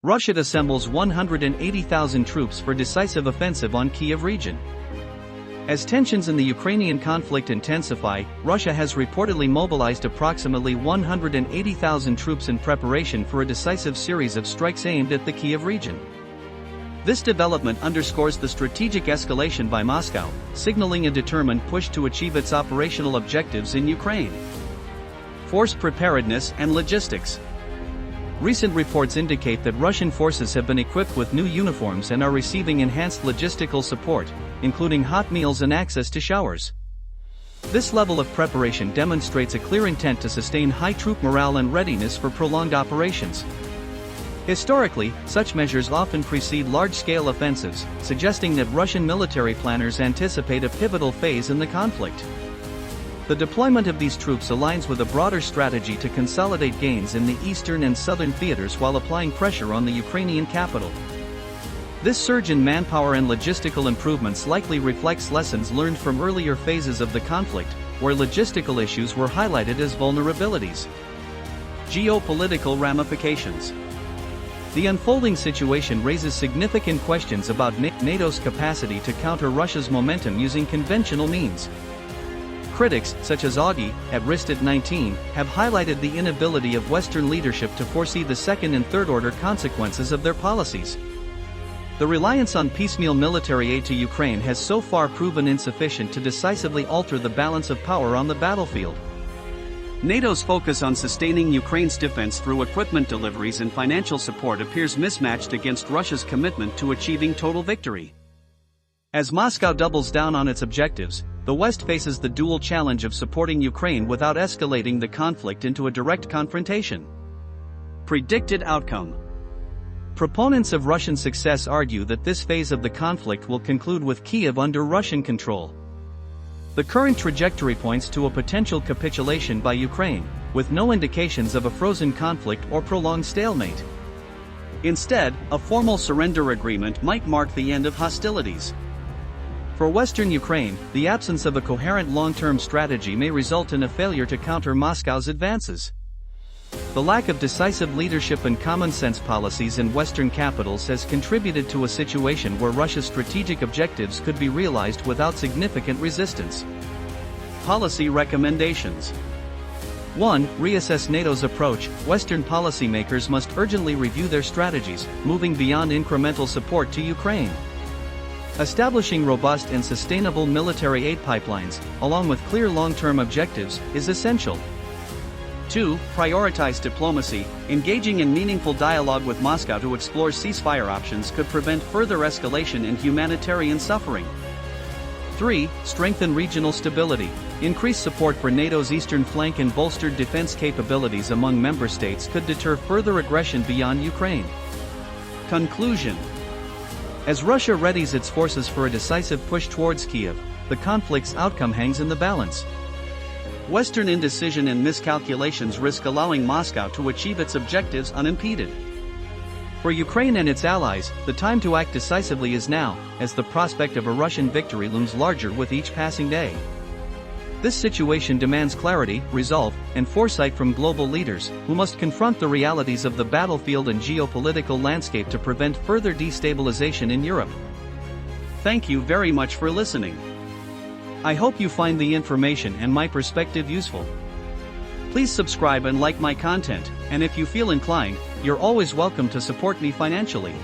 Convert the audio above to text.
Russia assembles 180,000 troops for decisive offensive on Kyiv region. As tensions in the Ukrainian conflict intensify, Russia has reportedly mobilized approximately 180,000 troops in preparation for a decisive series of strikes aimed at the Kyiv region. This development underscores the strategic escalation by Moscow, signaling a determined push to achieve its operational objectives in Ukraine. Force preparedness and logistics. Recent reports indicate that Russian forces have been equipped with new uniforms and are receiving enhanced logistical support, including hot meals and access to showers. This level of preparation demonstrates a clear intent to sustain high troop morale and readiness for prolonged operations. Historically, such measures often precede large-scale offensives, suggesting that Russian military planners anticipate a pivotal phase in the conflict. The deployment of these troops aligns with a broader strategy to consolidate gains in the eastern and southern theaters while applying pressure on the Ukrainian capital. This surge in manpower and logistical improvements likely reflects lessons learned from earlier phases of the conflict, where logistical issues were highlighted as vulnerabilities. Geopolitical ramifications. The unfolding situation raises significant questions about NATO's capacity to counter Russia's momentum using conventional means. Critics, such as Augie, at Ristat 19, have highlighted the inability of Western leadership to foresee the second and third-order consequences of their policies. The reliance on piecemeal military aid to Ukraine has so far proven insufficient to decisively alter the balance of power on the battlefield. NATO's focus on sustaining Ukraine's defense through equipment deliveries and financial support appears mismatched against Russia's commitment to achieving total victory. As Moscow doubles down on its objectives, the West faces the dual challenge of supporting Ukraine without escalating the conflict into a direct confrontation. Predicted outcome. Proponents of Russian success argue that this phase of the conflict will conclude with Kyiv under Russian control. The current trajectory points to a potential capitulation by Ukraine, with no indications of a frozen conflict or prolonged stalemate. Instead, a formal surrender agreement might mark the end of hostilities. For Western Ukraine, the absence of a coherent long-term strategy may result in a failure to counter Moscow's advances. The lack of decisive leadership and common-sense policies in Western capitals has contributed to a situation where Russia's strategic objectives could be realized without significant resistance. Policy recommendations. 1. Reassess NATO's approach. Western policymakers must urgently review their strategies, moving beyond incremental support to Ukraine. Establishing robust and sustainable military aid pipelines, along with clear long-term objectives, is essential. 2. Prioritize diplomacy. Engaging in meaningful dialogue with Moscow to explore ceasefire options could prevent further escalation and humanitarian suffering. 3. Strengthen regional stability. Increased support for NATO's eastern flank and bolstered defense capabilities among member states could deter further aggression beyond Ukraine. Conclusion. As Russia readies its forces for a decisive push towards Kyiv, the conflict's outcome hangs in the balance. Western indecision and miscalculations risk allowing Moscow to achieve its objectives unimpeded. For Ukraine and its allies, the time to act decisively is now, as the prospect of a Russian victory looms larger with each passing day. This situation demands clarity, resolve, and foresight from global leaders, who must confront the realities of the battlefield and geopolitical landscape to prevent further destabilization in Europe. Thank you very much for listening. I hope you find the information and my perspective useful. Please subscribe and like my content, and if you feel inclined, you're always welcome to support me financially.